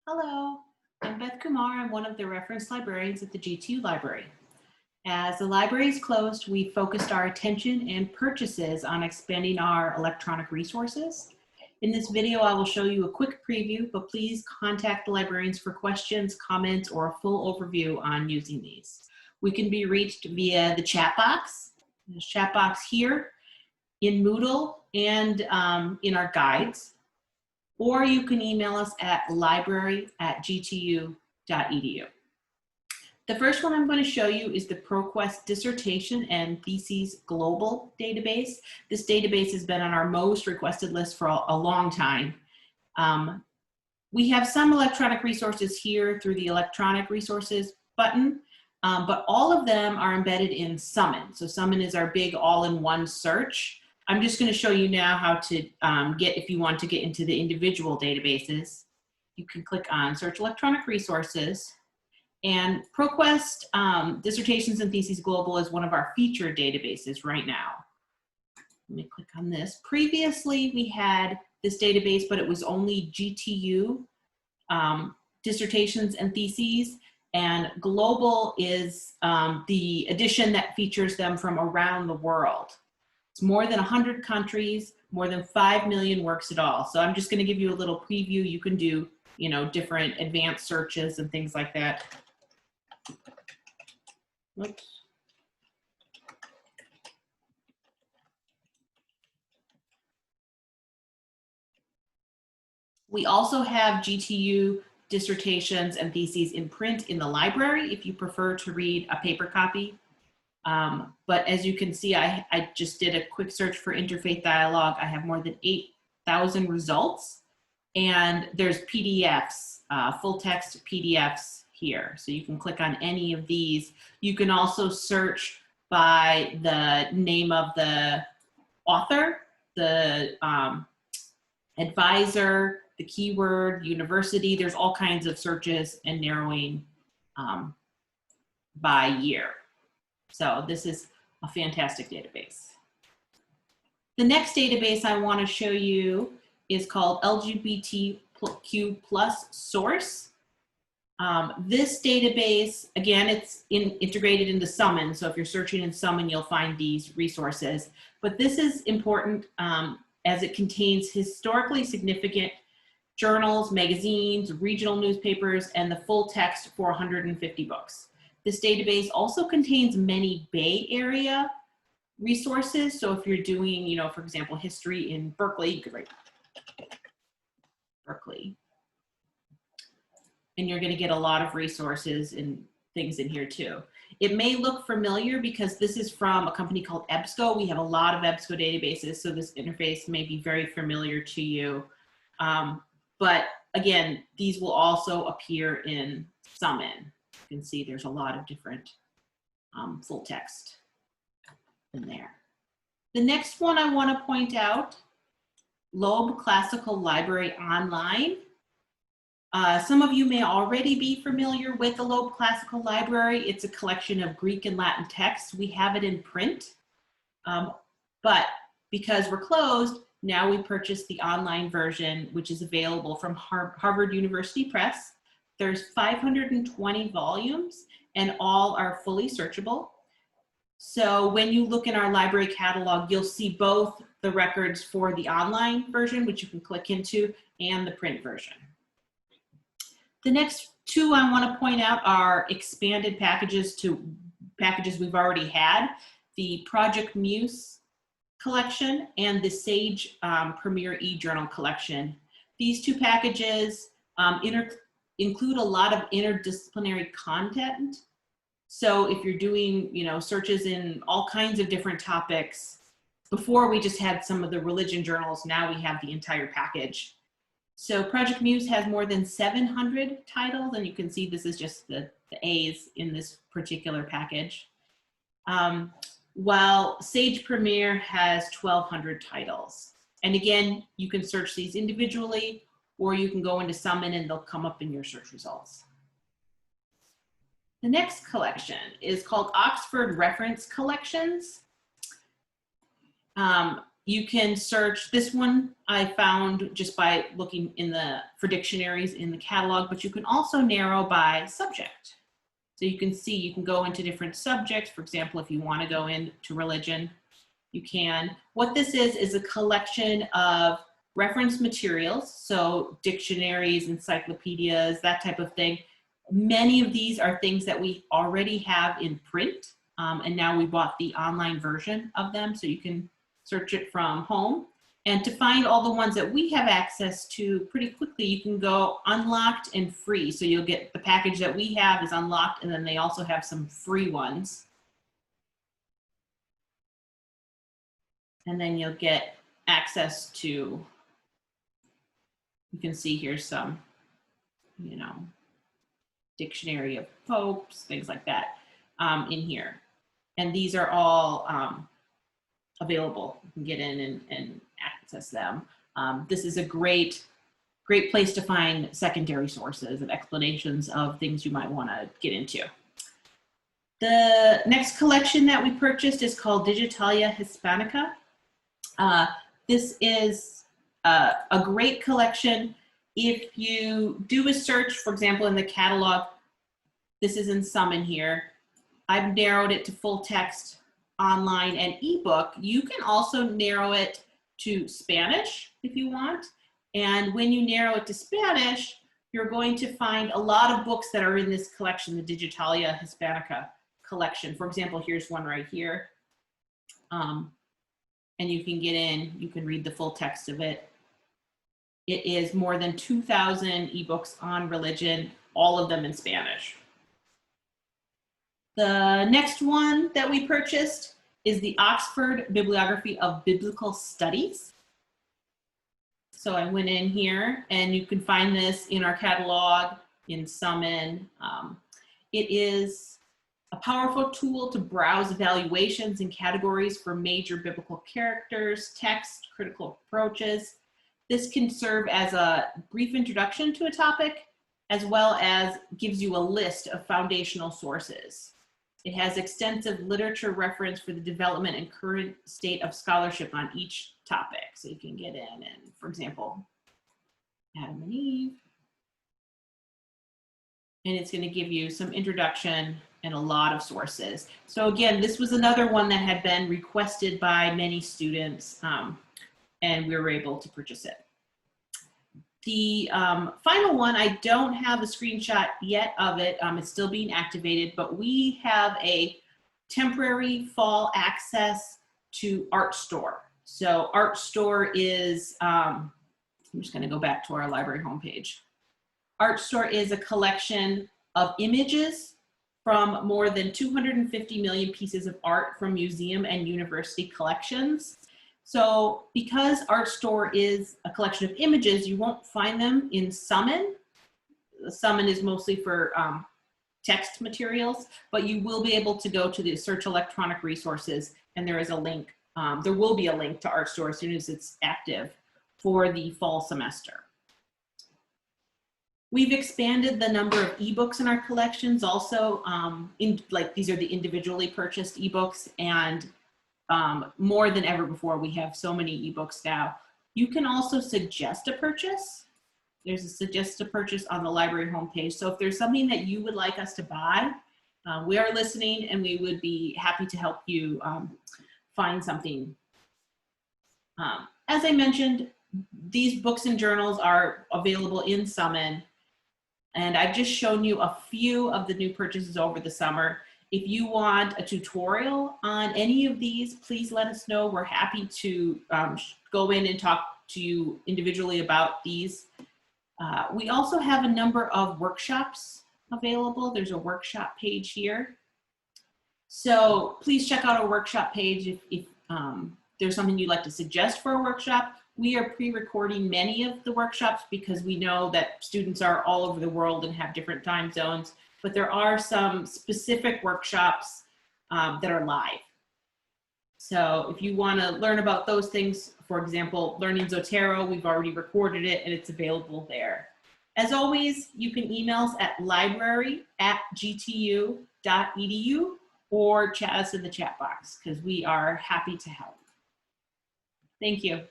Hello, I'm Beth Kumar. I'm one of the reference librarians at the GTU library. As the library is closed, we focused our attention and purchases on expanding our electronic resources. In this video, I will show you a quick preview, but please contact the librarians for questions, comments, or a full overview on using these. We can be reached via the chat box. There's a chat box here in Moodle and in our guides. Or you can email us at library@gtu.edu. The first one I'm going to show you is the ProQuest Dissertation and Theses Global database. This database has been on our most requested list for a long time. We have some electronic resources here through the electronic resources button, but all of them are embedded in Summon. So Summon is our big all-in-one search. I'm just going to show you now how to if you want to get into the individual databases. You can click on Search Electronic Resources. And ProQuest Dissertations and Theses Global is one of our featured databases right now. Let me click on this. Previously, we had this database, but it was only GTU dissertations and theses. And Global is the edition that features them from around the world. It's more than 100 countries, more than 5 million works at all. So I'm just going to give you a little preview. You can do, different advanced searches and things like that. Whoops. We also have GTU dissertations and theses in print in the library if you prefer to read a paper copy. But as you can see, I just did a quick search for interfaith dialogue. I have more than 8,000 results, and there's PDFs, full text PDFs here. So you can click on any of these. You can also search by the name of the author, the advisor, the keyword, university. There's all kinds of searches and narrowing by year. So this is a fantastic database. The next database I want to show you is called LGBTQ plus source. This database, again, it's integrated into Summon. So if you're searching in Summon, you'll find these resources. But this is important as it contains historically significant journals, magazines, regional newspapers, and the full text for 150 books. This database also contains many Bay Area resources. So if you're doing, for example, history in Berkeley, you could write Berkeley. And you're going to get a lot of resources and things in here too. It may look familiar because this is from a company called EBSCO. We have a lot of EBSCO databases, so this interface may be very familiar to you. But again, these will also appear in Summon. You can see there's a lot of different full text in there. The next one I want to point out, Loeb Classical Library Online. Some of you may already be familiar with the Loeb Classical Library. It's a collection of Greek and Latin texts. We have it in print, but because we're closed, now we purchased the online version, which is available from Harvard University Press. There's 520 volumes and all are fully searchable. So when you look in our library catalog, you'll see both the records for the online version, which you can click into, and the print version. The next two I want to point out are expanded packages to packages we've already had, the Project Muse collection and the Sage Premier eJournal collection. These two packages include a lot of interdisciplinary content. So if you're doing, searches in all kinds of different topics, before we just had some of the religion journals, now we have the entire package. So Project Muse has more than 700 titles, and you can see this is just the A's in this particular package. While Sage Premier has 1,200 titles. And again, you can search these individually, or you can go into Summon and they'll come up in your search results. The next collection is called Oxford Reference Collections. You can search, this one I found just by looking for dictionaries in the catalog, but you can also narrow by subject. So you can see, you can go into different subjects. For example, if you want to go into religion, you can. What this is a collection of reference materials, so dictionaries, encyclopedias, that type of thing. Many of these are things that we already have in print, and now we bought the online version of them, so you can search it from home. And to find all the ones that we have access to pretty quickly, you can go unlocked and free. So you'll get the package that we have is unlocked, and then they also have some free ones. And then you'll get access to, you can see here's some, you know, dictionary of popes, things like that in here. And these are all available. You can get in and access them. This is a great place to find secondary sources and explanations of things you might want to get into. The next collection that we purchased is called Digitalia Hispanica. This is a great collection. If you do a search, for example, in the catalog, this is in Summon here. I've narrowed it to full text, online, and ebook. You can also narrow it to Spanish if you want. And when you narrow it to Spanish, you're going to find a lot of books that are in this collection, the Digitalia Hispanica collection. For example, here's one right here. And you can get in, you can read the full text of it. It is more than 2,000 ebooks on religion, all of them in Spanish. The next one that we purchased is the Oxford Bibliography of Biblical Studies. So I went in here, and you can find this in our catalog, in Summon. It is a powerful tool to browse evaluations and categories for major biblical characters, text, critical approaches. This can serve as a brief introduction to a topic, as well as gives you a list of foundational sources. It has extensive literature reference for the development and current state of scholarship on each topic. So you can get in and, for example, Adam and Eve. And it's going to give you some introduction and a lot of sources. So again, this was another one that had been requested by many students, and we were able to purchase it. The final one, I don't have a screenshot yet of it. It's still being activated, but we have a temporary fall access to Art Store. So Art Store is, I'm just going to go back to our library homepage. Art Store is a collection of images from more than 250 million pieces of art from museum and university collections. So because Art Store is a collection of images, you won't find them in Summon. Summon is mostly for text materials, but you will be able to go to the search electronic resources, and there is a link. There will be a link to Art Store as soon as it's active for the fall semester. We've expanded the number of ebooks in our collections also. These are the individually purchased ebooks, and more than ever before, we have so many ebooks now. You can also suggest a purchase. There's a suggest a purchase on the library homepage. So if there's something that you would like us to buy, we are listening, and we would be happy to help you find something. As I mentioned, these books and journals are available in Summon, and I've just shown you a few of the new purchases over the summer. If you want a tutorial on any of these, please let us know. We're happy to go in and talk to you individually about these. We also have a number of workshops available. There's a workshop page here. So please check out our workshop page if there's something you'd like to suggest for a workshop. We are pre-recording many of the workshops because we know that students are all over the world and have different time zones. But there are some specific workshops that are live. So if you want to learn about those things, for example, learning Zotero, we've already recorded it and it's available there. As always, you can email us at library@gtu.edu or chat us in the chat box because we are happy to help. Thank you.